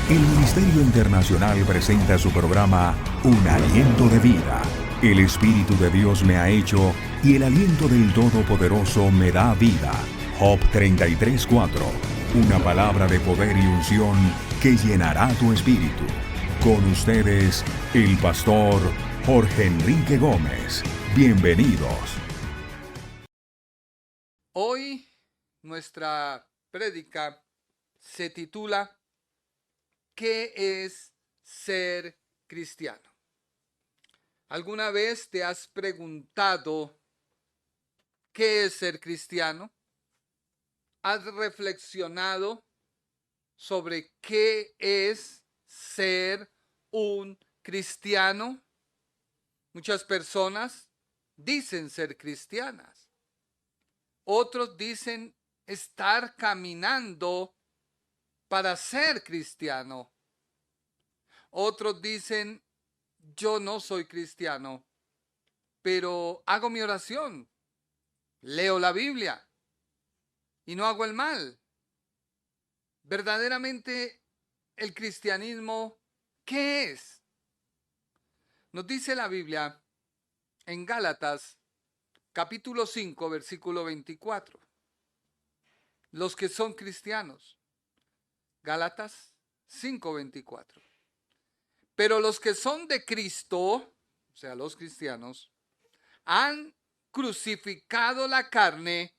El Ministerio Internacional presenta su programa Un Aliento de Vida. El Espíritu de Dios me ha hecho y el aliento del Todopoderoso me da vida. Job 33:4. Una palabra de poder y unción que llenará tu espíritu. Con ustedes, el pastor Jorge Enrique Gómez. Bienvenidos. Hoy nuestra prédica se titula ¿Qué es ser cristiano? ¿Alguna vez te has preguntado qué es ser cristiano? ¿Has reflexionado sobre qué es ser un cristiano? Muchas personas dicen ser cristianas. Otros dicen estar caminando para ser cristiano. Otros dicen, yo no soy cristiano, pero hago mi oración, leo la Biblia y no hago el mal. Verdaderamente, el cristianismo, ¿qué es? Nos dice la Biblia en Gálatas, capítulo 5, versículo 24. Los que son cristianos. Gálatas 5:24. Pero los que son de Cristo, o sea, los cristianos, han crucificado la carne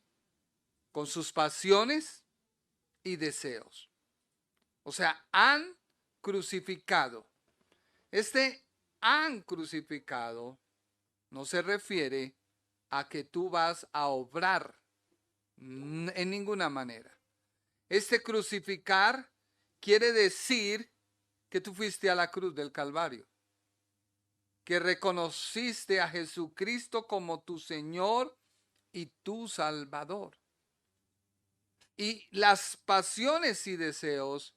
con sus pasiones y deseos. O sea, han crucificado. Este han crucificado no se refiere a que tú vas a obrar en ninguna manera. Este crucificar quiere decir que tú fuiste a la cruz del Calvario, que reconociste a Jesucristo como tu Señor y tu Salvador. Y las pasiones y deseos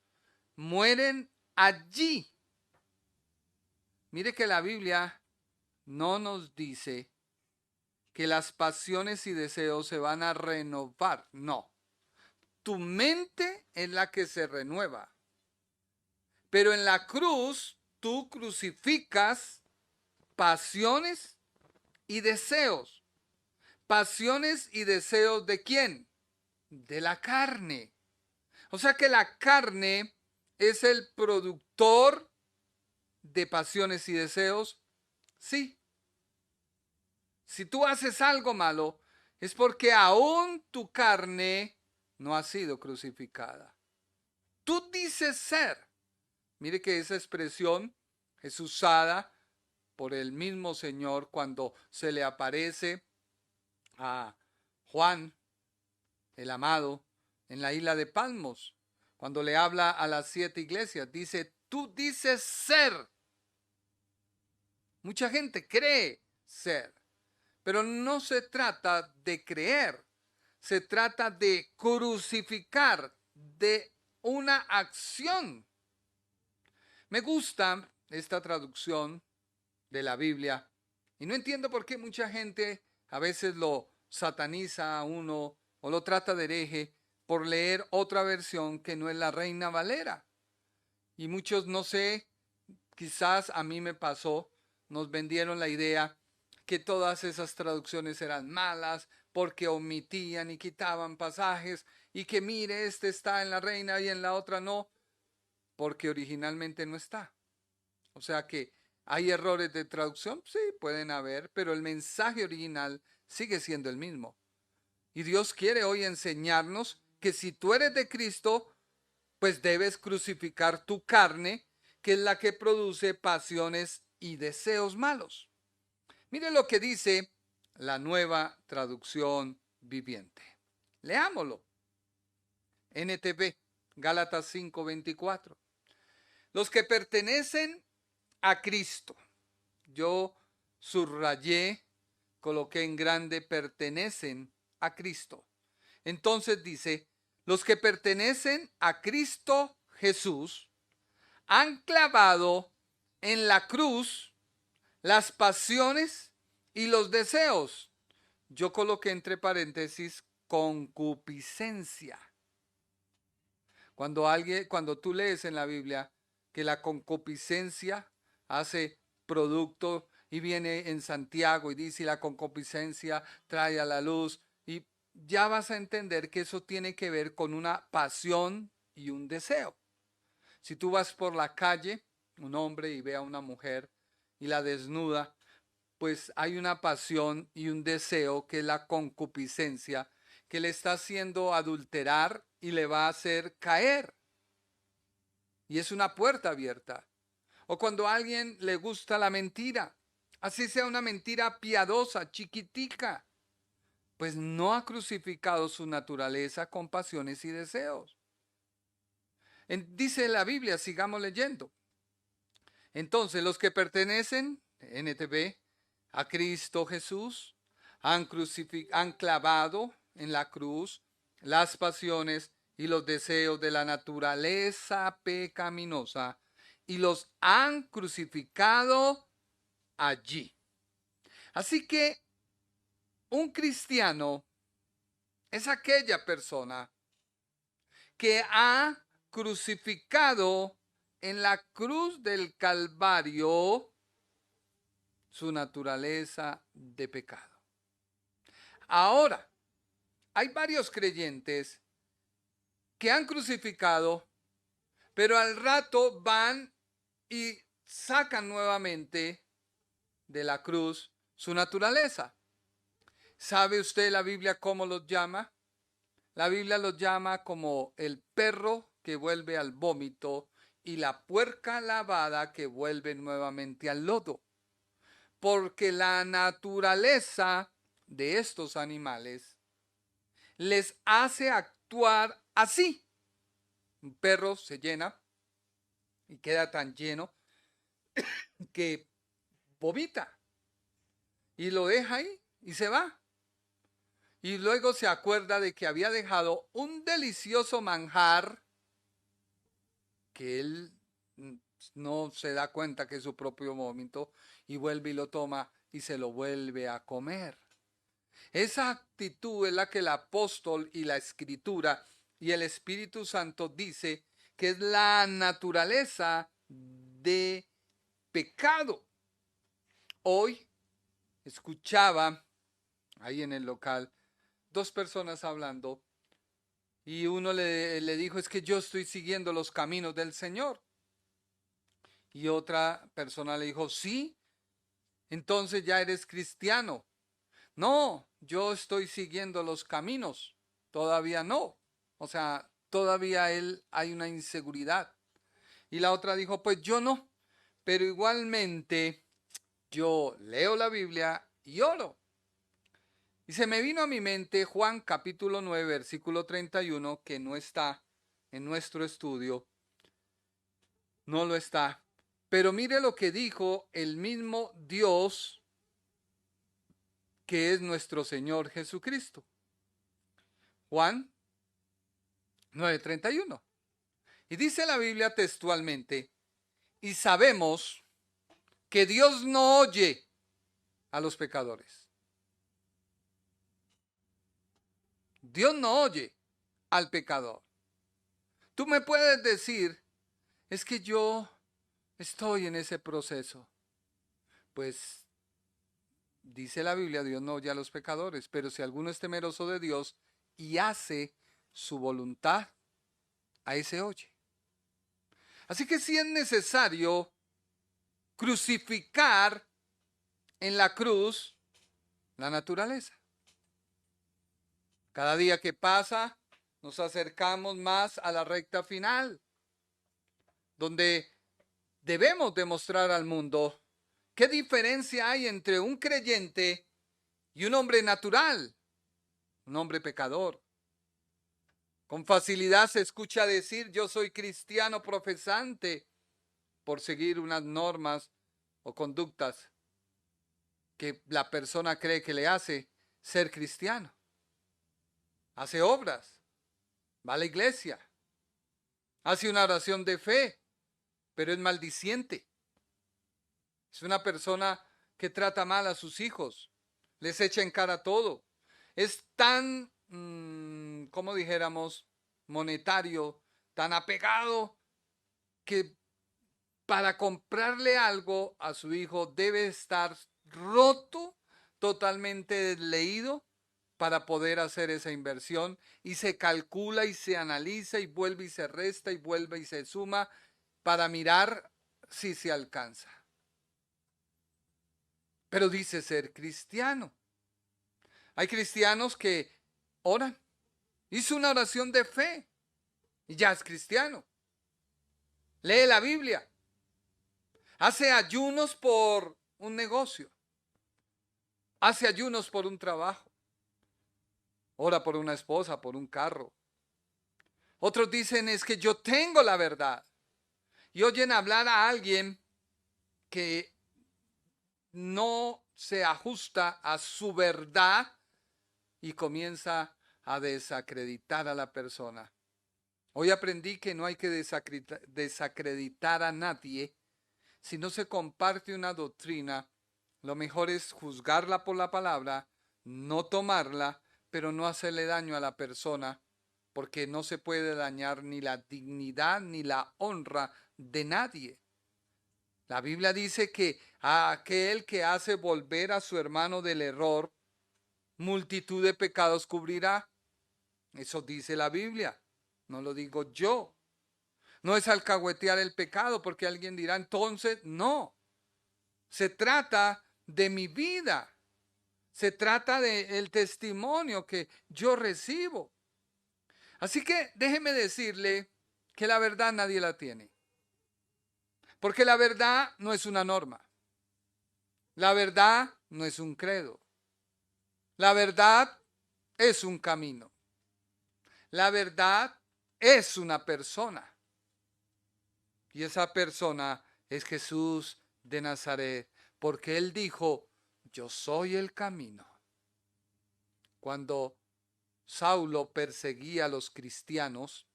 mueren allí. Mire que la Biblia no nos dice que las pasiones y deseos se van a renovar. No. Tu mente es la que se renueva. Pero en la cruz tú crucificas pasiones y deseos. ¿Pasiones y deseos de quién? De la carne. O sea que la carne es el productor de pasiones y deseos. Sí. Si tú haces algo malo, es porque aún tu carne no ha sido crucificada. Tú dices ser. Mire que esa expresión es usada por el mismo Señor cuando se le aparece a Juan, el amado, en la isla de Patmos. Cuando le habla a las 7 iglesias, dice, tú dices ser. Mucha gente cree ser, pero no se trata de creer, se trata de crucificar, de una acción. Me gusta esta traducción de la Biblia y no entiendo por qué mucha gente a veces lo sataniza a uno o lo trata de hereje por leer otra versión que no es la Reina Valera. Y muchos, no sé, quizás a mí me pasó, nos vendieron la idea que todas esas traducciones eran malas porque omitían y quitaban pasajes y que mire, este está en la Reina y en la otra no, porque originalmente no está. O sea que hay errores de traducción, sí, pueden haber, pero el mensaje original sigue siendo el mismo. Y Dios quiere hoy enseñarnos que si tú eres de Cristo, pues debes crucificar tu carne, que es la que produce pasiones y deseos malos. Mire lo que dice la Nueva Traducción Viviente. Leámoslo. NTV, Gálatas 5:24. Los que pertenecen a Cristo. Yo subrayé, coloqué en grande, pertenecen a Cristo. Entonces dice, los que pertenecen a Cristo Jesús han clavado en la cruz las pasiones y los deseos. Yo coloqué entre paréntesis concupiscencia. Cuando tú lees en la Biblia que la concupiscencia hace producto y viene en Santiago y dice la concupiscencia trae a la luz y ya vas a entender que eso tiene que ver con una pasión y un deseo. Si tú vas por la calle, un hombre y ve a una mujer y la desnuda, pues hay una pasión y un deseo que es la concupiscencia que le está haciendo adulterar y le va a hacer caer. Y es una puerta abierta. O cuando a alguien le gusta la mentira, así sea una mentira piadosa, chiquitica, pues no ha crucificado su naturaleza con pasiones y deseos. Dice la Biblia, sigamos leyendo. Entonces, los que pertenecen, NTV, a Cristo Jesús, han clavado en la cruz las pasiones y los deseos de la naturaleza pecaminosa y los han crucificado allí. Así que un cristiano es aquella persona que ha crucificado en la cruz del Calvario su naturaleza de pecado. Ahora, hay varios creyentes que han crucificado, pero al rato van y sacan nuevamente de la cruz su naturaleza. ¿Sabe usted la Biblia cómo los llama? La Biblia los llama como el perro que vuelve al vómito y la puerca lavada que vuelve nuevamente al lodo. Porque la naturaleza de estos animales les hace actuar así. Un perro se llena y queda tan lleno que vomita y lo deja ahí y se va. Y luego se acuerda de que había dejado un delicioso manjar que él no se da cuenta que es su propio vómito y vuelve y lo toma y se lo vuelve a comer. Esa actitud es la que el apóstol y la escritura y el Espíritu Santo dice que es la naturaleza de pecado. Hoy escuchaba ahí en el local dos personas hablando y uno le dijo, es que yo estoy siguiendo los caminos del Señor. Y otra persona le dijo, sí, entonces ya eres cristiano. No, yo estoy siguiendo los caminos, todavía no. O sea, todavía hay una inseguridad. Y la otra dijo, pues yo no, pero igualmente yo leo la Biblia y oro. Y se me vino a mi mente Juan capítulo 9, versículo 31, que no está en nuestro estudio. No lo está. Pero mire lo que dijo el mismo Dios que es nuestro Señor Jesucristo. Juan 9:31. Y dice la Biblia textualmente, y sabemos que Dios no oye a los pecadores. Dios no oye al pecador. Tú me puedes decir, es que yo estoy en ese proceso. Pues dice la Biblia, Dios no oye a los pecadores, pero si alguno es temeroso de Dios y hace su voluntad, a ese oye. Así que sí es necesario crucificar en la cruz la naturaleza. Cada día que pasa, nos acercamos más a la recta final, donde debemos demostrar al mundo qué diferencia hay entre un creyente y un hombre natural, un hombre pecador. Con facilidad se escucha decir, yo soy cristiano profesante, por seguir unas normas o conductas que la persona cree que le hace ser cristiano. Hace obras, va a la iglesia, hace una oración de fe, pero es maldiciente. Es una persona que trata mal a sus hijos, les echa en cara todo. Es tan, como dijéramos, monetario, tan apegado que para comprarle algo a su hijo debe estar roto, totalmente desleído para poder hacer esa inversión, y se calcula y se analiza y vuelve y se resta y vuelve y se suma para mirar si se alcanza. Pero dice ser cristiano. Hay cristianos que oran, hizo una oración de fe y ya es cristiano. Lee la Biblia, hace ayunos por un negocio, hace ayunos por un trabajo, ora por una esposa, por un carro. Otros dicen es que yo tengo la verdad, y oyen hablar a alguien que no se ajusta a su verdad y comienza a desacreditar a la persona. Hoy aprendí que no hay que desacreditar a nadie. Si no se comparte una doctrina, lo mejor es juzgarla por la palabra, no tomarla, pero no hacerle daño a la persona, porque no se puede dañar ni la dignidad ni la honra de nadie. La Biblia dice que a aquel que hace volver a su hermano del error, multitud de pecados cubrirá. Eso dice la Biblia, no lo digo yo. No es alcahuetear el pecado, porque alguien dirá entonces, no. Se trata de mi vida. Se trata del testimonio que yo recibo. Así que déjeme decirle que la verdad nadie la tiene. Porque la verdad no es una norma. La verdad no es un credo. La verdad es un camino. La verdad es una persona. Y esa persona es Jesús de Nazaret. Porque Él dijo, yo soy el camino. Cuando Saulo perseguía a los cristianos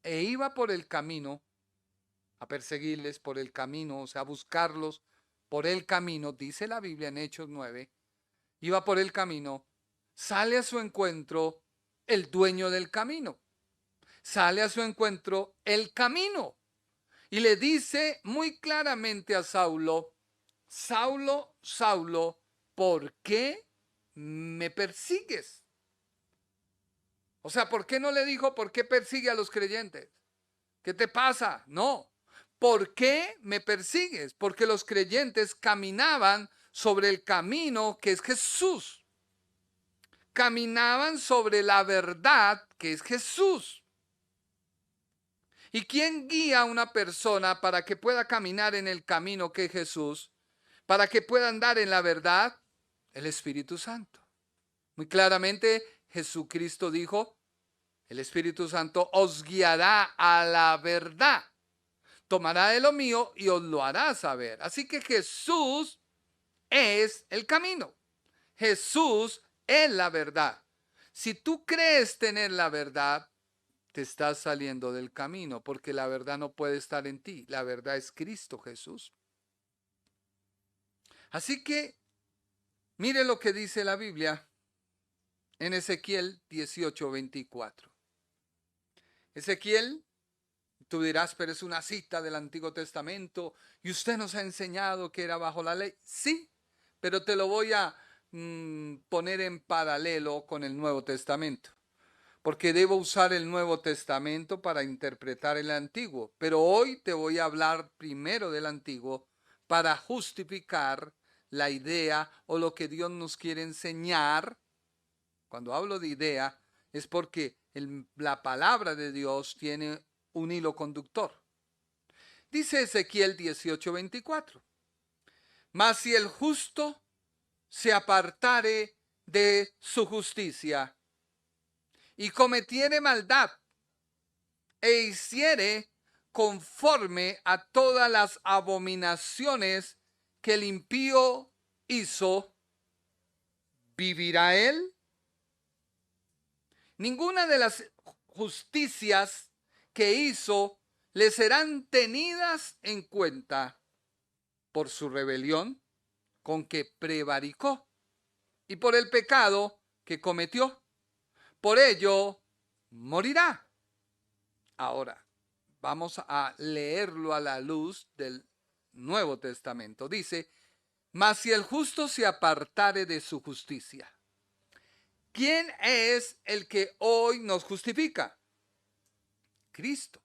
e iba por el camino a perseguirles por el camino, o sea, a buscarlos por el camino, dice la Biblia en Hechos 9, iba por el camino, sale a su encuentro el dueño del camino, sale a su encuentro el camino y le dice muy claramente a Saulo, Saulo, Saulo, ¿por qué me persigues? O sea, ¿por qué no le dijo por qué persigue a los creyentes? ¿Qué te pasa? No. ¿Por qué me persigues? Porque los creyentes caminaban sobre el camino que es Jesús. Caminaban sobre la verdad que es Jesús. ¿Y quién guía a una persona para que pueda caminar en el camino que es Jesús? Para que pueda andar en la verdad, el Espíritu Santo. Muy claramente Jesucristo dijo, el Espíritu Santo os guiará a la verdad. Tomará de lo mío y os lo hará saber. Así que Jesús es el camino. Jesús es la verdad. Si tú crees tener la verdad, te estás saliendo del camino, porque la verdad no puede estar en ti. La verdad es Cristo Jesús. Así que, mire lo que dice la Biblia en Ezequiel 18:24. Ezequiel, tú dirás, pero es una cita del Antiguo Testamento y usted nos ha enseñado que era bajo la ley. Sí, pero te lo voy a poner en paralelo con el Nuevo Testamento, porque debo usar el Nuevo Testamento para interpretar el Antiguo. Pero hoy te voy a hablar primero del Antiguo para justificar la idea o lo que Dios nos quiere enseñar. Cuando hablo de idea es porque la palabra de Dios tiene un hilo conductor. Dice Ezequiel 18:24. Mas si el justo se apartare de su justicia y cometiere maldad e hiciere conforme a todas las abominaciones que el impío hizo, ¿vivirá él? Ninguna de las justicias que hizo le serán tenidas en cuenta por su rebelión con que prevaricó y por el pecado que cometió. Por ello morirá. Ahora, Vamos a leerlo a la luz del Nuevo Testamento. Dice, mas si el justo se apartare de su justicia, ¿quién es el que hoy nos justifica? Cristo.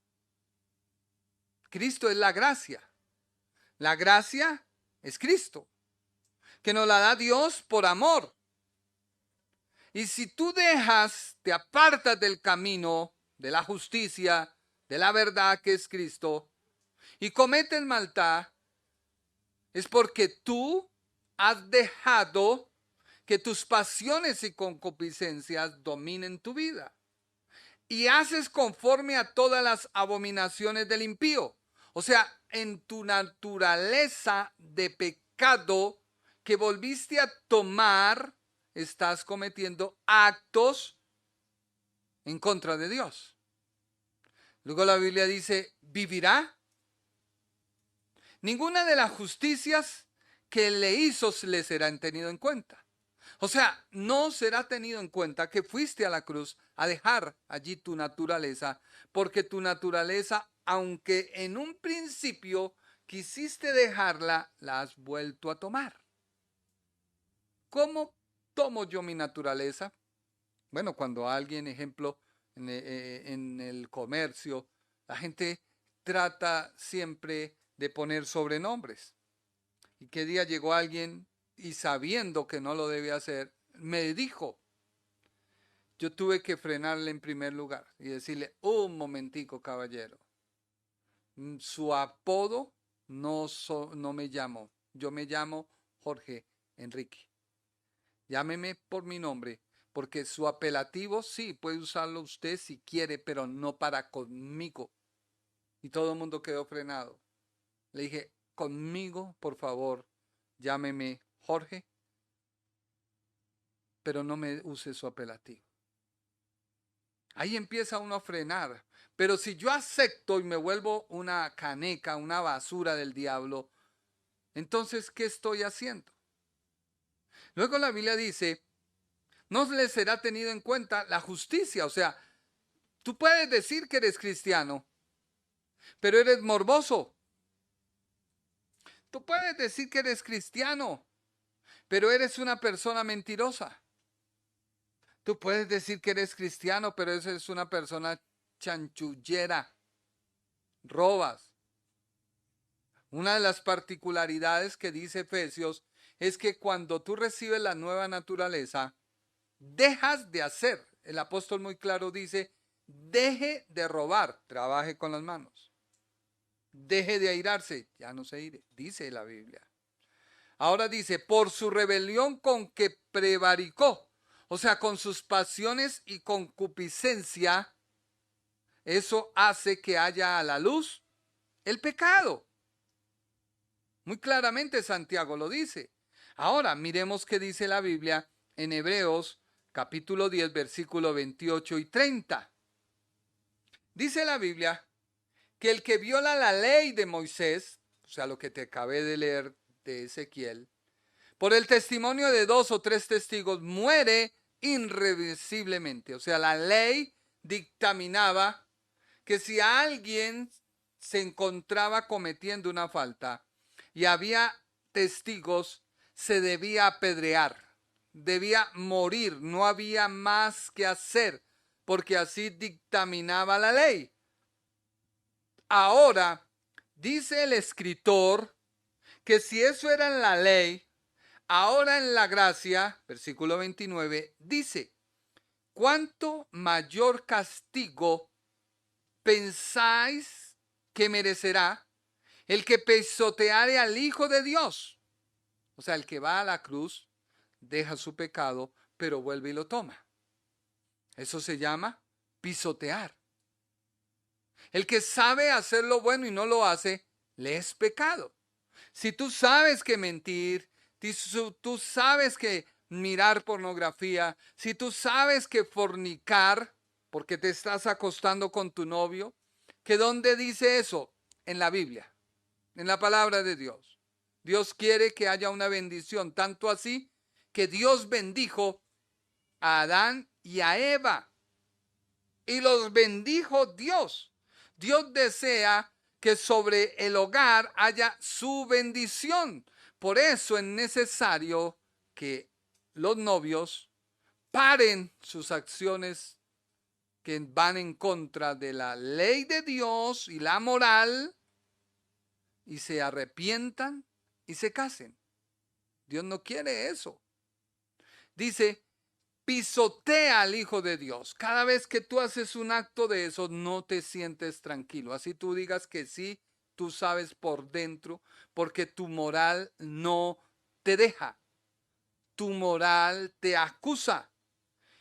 Cristo es la gracia. La gracia es Cristo, que nos la da Dios por amor. Y si tú te apartas del camino de la justicia, de la verdad que es Cristo, y cometes maldad, es porque tú has dejado que tus pasiones y concupiscencias dominen tu vida. Y haces conforme a todas las abominaciones del impío. O sea, en tu naturaleza de pecado que volviste a tomar, estás cometiendo actos en contra de Dios. Luego la Biblia dice, ¿vivirá? Ninguna de las justicias que le hizo le será tenido en cuenta. O sea, no será tenido en cuenta que fuiste a la cruz a dejar allí tu naturaleza, porque tu naturaleza, aunque en un principio quisiste dejarla, la has vuelto a tomar. ¿Cómo tomo yo mi naturaleza? Bueno, cuando alguien, ejemplo, en el comercio, la gente trata siempre de poner sobrenombres. ¿Y qué día llegó alguien y sabiendo que no lo debe hacer, me dijo? Yo tuve que frenarle en primer lugar y decirle, un momentico, caballero. Su apodo no me llamo. Yo me llamo Jorge Enrique. Llámeme por mi nombre, porque su apelativo sí, puede usarlo usted si quiere, pero no para conmigo. Y todo el mundo quedó frenado. Le dije, conmigo, por favor, llámeme Jorge, pero no me use su apelativo. Ahí empieza uno a frenar. Pero si yo acepto y me vuelvo una caneca, una basura del diablo, entonces, ¿qué estoy haciendo? Luego la Biblia dice, no le será tenido en cuenta la justicia. O sea, tú puedes decir que eres cristiano, pero eres morboso. Tú puedes decir que eres cristiano, pero eres una persona mentirosa. Tú puedes decir que eres cristiano, pero eres una persona chanchullera. Robas. Una de las particularidades que dice Efesios es que cuando tú recibes la nueva naturaleza, dejas de hacer. El apóstol muy claro dice, deje de robar, trabaje con las manos. Deje de airarse, ya no se aire, dice la Biblia. Ahora dice, por su rebelión con que prevaricó, o sea, con sus pasiones y concupiscencia, eso hace que haya a la luz el pecado. Muy claramente Santiago lo dice. Ahora miremos qué dice la Biblia en Hebreos capítulo 10, versículo 28 y 30. Dice la Biblia que el que viola la ley de Moisés, o sea, lo que te acabé de leer de Ezequiel, por el testimonio de 2 o 3 testigos, muere irreversiblemente. O sea, la ley dictaminaba que si alguien se encontraba cometiendo una falta y había testigos, se debía apedrear, debía morir, no había más que hacer, porque así dictaminaba la ley. Ahora, dice el escritor que si eso era en la ley, ahora en la gracia, versículo 29, dice, ¿cuánto mayor castigo pensáis que merecerá el que pisoteare al Hijo de Dios? O sea, el que va a la cruz, deja su pecado, pero vuelve y lo toma. Eso se llama pisotear. El que sabe hacer lo bueno y no lo hace, le es pecado. Si tú sabes que mentir, tú sabes que mirar pornografía, si tú sabes que fornicar, porque te estás acostando con tu novio, ¿que dónde dice eso? En la Biblia, en la palabra de Dios. Dios quiere que haya una bendición, tanto así que Dios bendijo a Adán y a Eva. Y los bendijo Dios. Dios desea que sobre el hogar haya su bendición. Por eso es necesario que los novios paren sus acciones que van en contra de la ley de Dios y la moral y se arrepientan y se casen. Dios no quiere eso. Dice, pisotea al Hijo de Dios. Cada vez que tú haces un acto de eso, no te sientes tranquilo. Así tú digas que sí, tú sabes por dentro, porque tu moral no te deja. Tu moral te acusa.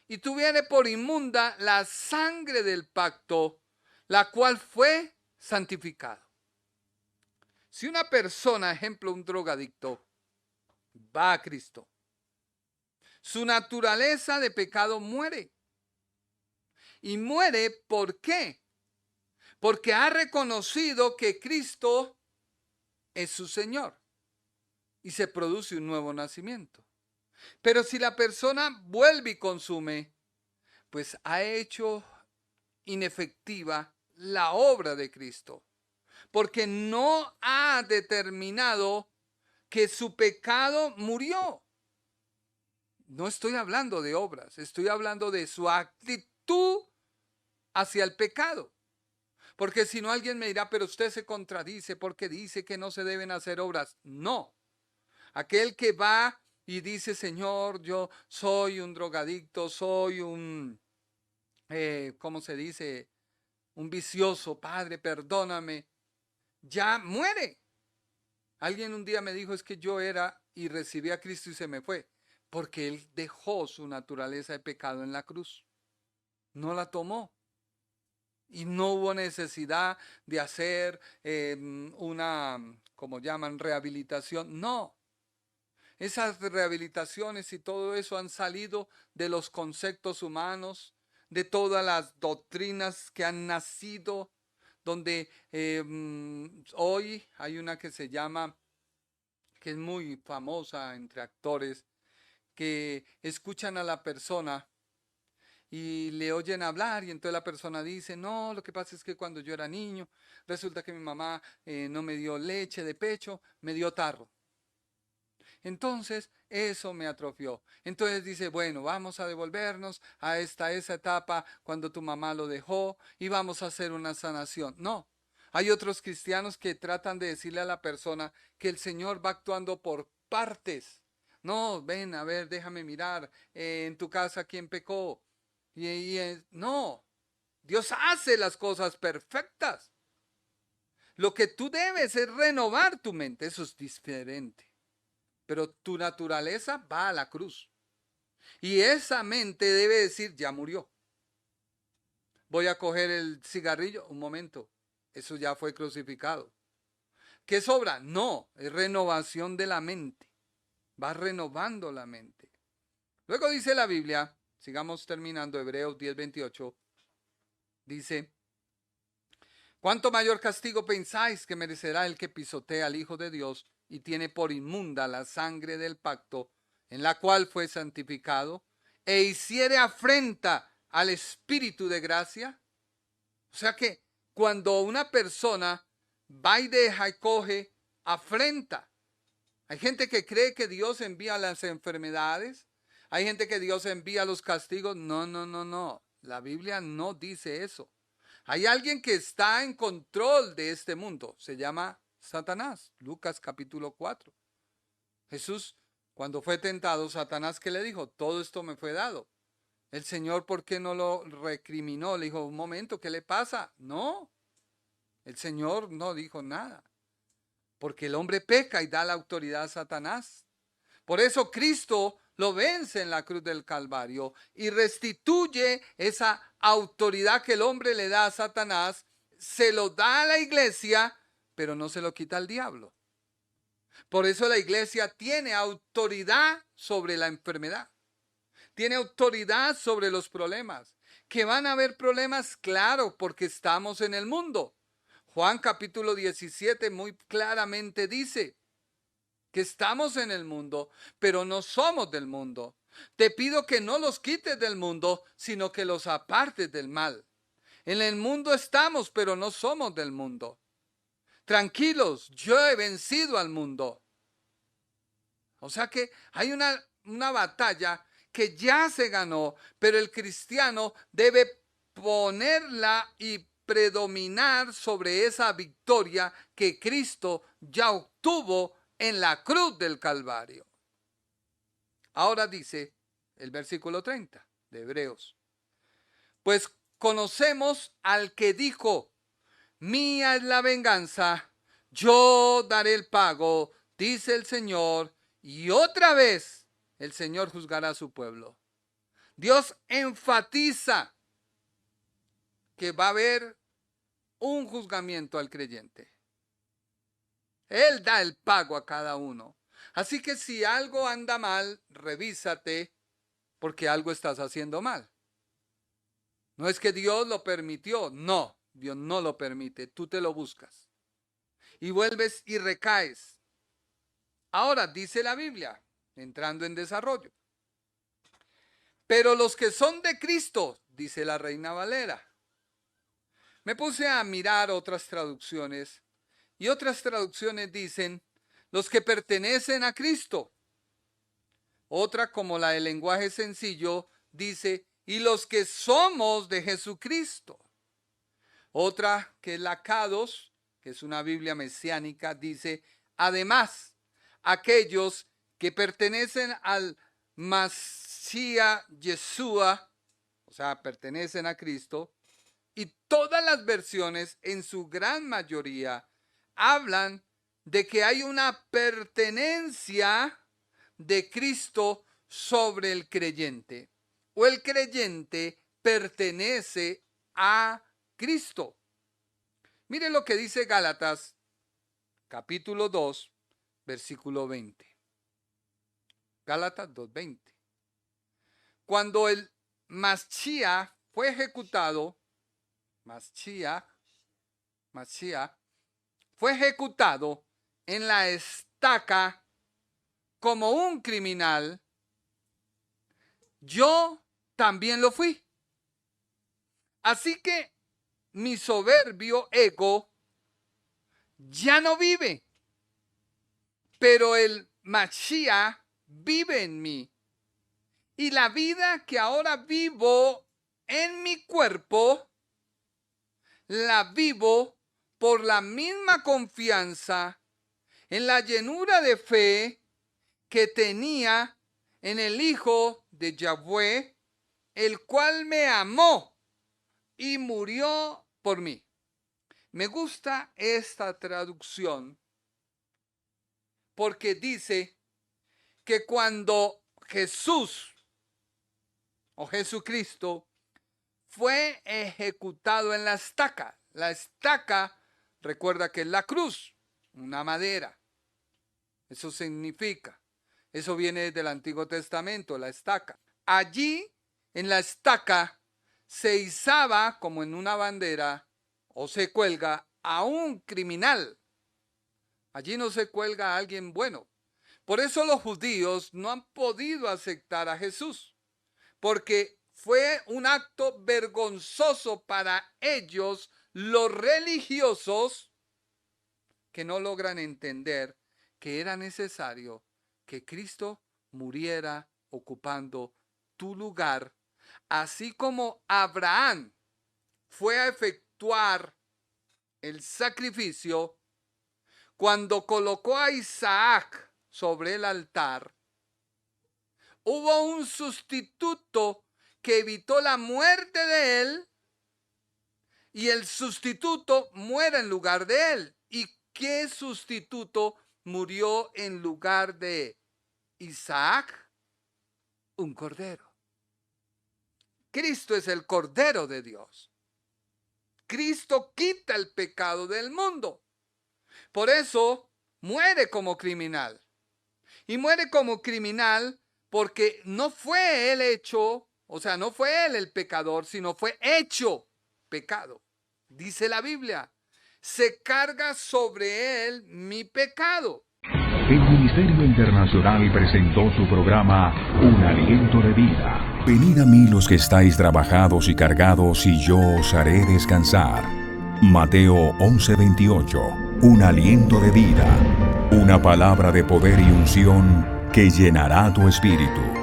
Y tuviere por inmunda la sangre del pacto, la cual fue santificado. Si una persona, ejemplo, un drogadicto, va a Cristo, su naturaleza de pecado muere. Y muere, ¿por qué? Porque ha reconocido que Cristo es su Señor. Y se produce un nuevo nacimiento. Pero si la persona vuelve y consume, pues ha hecho inefectiva la obra de Cristo. Porque no ha determinado que su pecado murió. No estoy hablando de obras, estoy hablando de su actitud hacia el pecado. Porque si no, alguien me dirá, pero usted se contradice porque dice que no se deben hacer obras. No. Aquel que va y dice, Señor, yo soy un drogadicto, soy un, ¿cómo se dice? Un vicioso, Padre, perdóname. Ya muere. Alguien un día me dijo, es que yo era y recibí a Cristo y se me fue. Porque Él dejó su naturaleza de pecado en la cruz. No la tomó. Y no hubo necesidad de hacer una, como llaman, rehabilitación. No. Esas rehabilitaciones y todo eso han salido de los conceptos humanos, de todas las doctrinas que han nacido, donde hoy hay una que se llama, que es muy famosa entre actores, que escuchan a la persona y le oyen hablar y entonces la persona dice, no, lo que pasa es que cuando yo era niño, resulta que mi mamá no me dio leche de pecho, me dio tarro. Entonces, eso me atrofió. Entonces dice, bueno, vamos a devolvernos a esa etapa cuando tu mamá lo dejó y vamos a hacer una sanación. No. Hay otros cristianos que tratan de decirle a la persona que el Señor va actuando por partes. No, ven, a ver, déjame mirar en tu casa quién pecó. No, Dios hace las cosas perfectas. Lo que tú debes es renovar tu mente, eso es diferente. Pero tu naturaleza va a la cruz. Y esa mente debe decir, ya murió. Voy a coger el cigarrillo, un momento, eso ya fue crucificado. ¿Qué sobra? No, es renovación de la mente. Va renovando la mente. Luego dice la Biblia, sigamos terminando, Hebreos 10:28, dice, ¿cuánto mayor castigo pensáis que merecerá el que pisotea al Hijo de Dios y tiene por inmunda la sangre del pacto en la cual fue santificado e hiciere afrenta al Espíritu de gracia? O sea que cuando una persona va y deja y coge, afrenta. Hay gente que cree que Dios envía las enfermedades. Hay gente que Dios envía los castigos. No, no, no, no. La Biblia no dice eso. Hay alguien que está en control de este mundo. Se llama Satanás. Lucas capítulo 4. Jesús, cuando fue tentado, Satanás, ¿qué le dijo? Todo esto me fue dado. El Señor, ¿por qué no lo recriminó? Le dijo, un momento, ¿qué le pasa? No. El Señor no dijo nada. Porque el hombre peca y da la autoridad a Satanás. Por eso Cristo lo vence en la cruz del Calvario y restituye esa autoridad que el hombre le da a Satanás, se lo da a la iglesia, pero no se lo quita al diablo. Por eso la iglesia tiene autoridad sobre la enfermedad, tiene autoridad sobre los problemas. ¿Que van a haber problemas? Claro, porque estamos en el mundo. Juan capítulo 17 muy claramente dice que estamos en el mundo, pero no somos del mundo. Te pido que no los quites del mundo, sino que los apartes del mal. En el mundo estamos, pero no somos del mundo. Tranquilos, yo he vencido al mundo. O sea que hay una batalla que ya se ganó, pero el cristiano debe ponerla y predominar sobre esa victoria que Cristo ya obtuvo en la cruz del Calvario. Ahora dice el versículo 30 de Hebreos: pues conocemos al que dijo: mía es la venganza, yo daré el pago, dice el Señor. Y otra vez el Señor juzgará a su pueblo. Dios enfatiza que va a haber un juzgamiento al creyente. Él da el pago a cada uno. Así que si algo anda mal, revísate, porque algo estás haciendo mal. No es que Dios lo permitió, no, Dios no lo permite, tú te lo buscas. Y vuelves y recaes. Ahora dice la Biblia, entrando en desarrollo: pero los que son de Cristo, dice la Reina Valera. Me puse a mirar otras traducciones y otras traducciones dicen: los que pertenecen a Cristo. Otra, como la del lenguaje sencillo, dice: y los que somos de Jesucristo. Otra, que es la K2, que es una Biblia mesiánica, dice: además, aquellos que pertenecen al Mashiach Yeshua, o sea, pertenecen a Cristo. Y todas las versiones, en su gran mayoría, hablan de que hay una pertenencia de Cristo sobre el creyente, o el creyente pertenece a Cristo. Mire lo que dice Gálatas, capítulo 2, versículo 20. Gálatas 2:20. Cuando el Mashiach fue ejecutado, Mashiach fue ejecutado en la estaca como un criminal, yo también lo fui. Así que mi soberbio ego ya no vive, pero el Mashiach vive en mí. Y la vida que ahora vivo en mi cuerpo, la vivo por la misma confianza en la llenura de fe que tenía en el Hijo de Yahweh, el cual me amó y murió por mí. Me gusta esta traducción porque dice que cuando Jesús o Jesucristo fue ejecutado en la estaca. La estaca, recuerda que es la cruz, una madera. Eso significa. Eso viene del Antiguo Testamento, la estaca. Allí, en la estaca, se izaba como en una bandera o se cuelga a un criminal. Allí no se cuelga a alguien bueno. Por eso los judíos no han podido aceptar a Jesús, porque fue un acto vergonzoso para ellos, los religiosos, que no logran entender que era necesario que Cristo muriera ocupando tu lugar, así como Abraham fue a efectuar el sacrificio cuando colocó a Isaac sobre el altar. Hubo un sustituto que evitó la muerte de él y el sustituto muere en lugar de él. ¿Y qué sustituto murió en lugar de Isaac? Un cordero. Cristo es el Cordero de Dios. Cristo quita el pecado del mundo. Por eso muere como criminal. Y muere como criminal porque no fue él hecho, o sea, no fue él el pecador, sino fue hecho pecado. Dice la Biblia: se carga sobre él mi pecado. El Ministerio Internacional presentó su programa Un Aliento de Vida. Venid a mí los que estáis trabajados y cargados, y yo os haré descansar. Mateo 11:28. Un aliento de vida. Una palabra de poder y unción que llenará tu espíritu.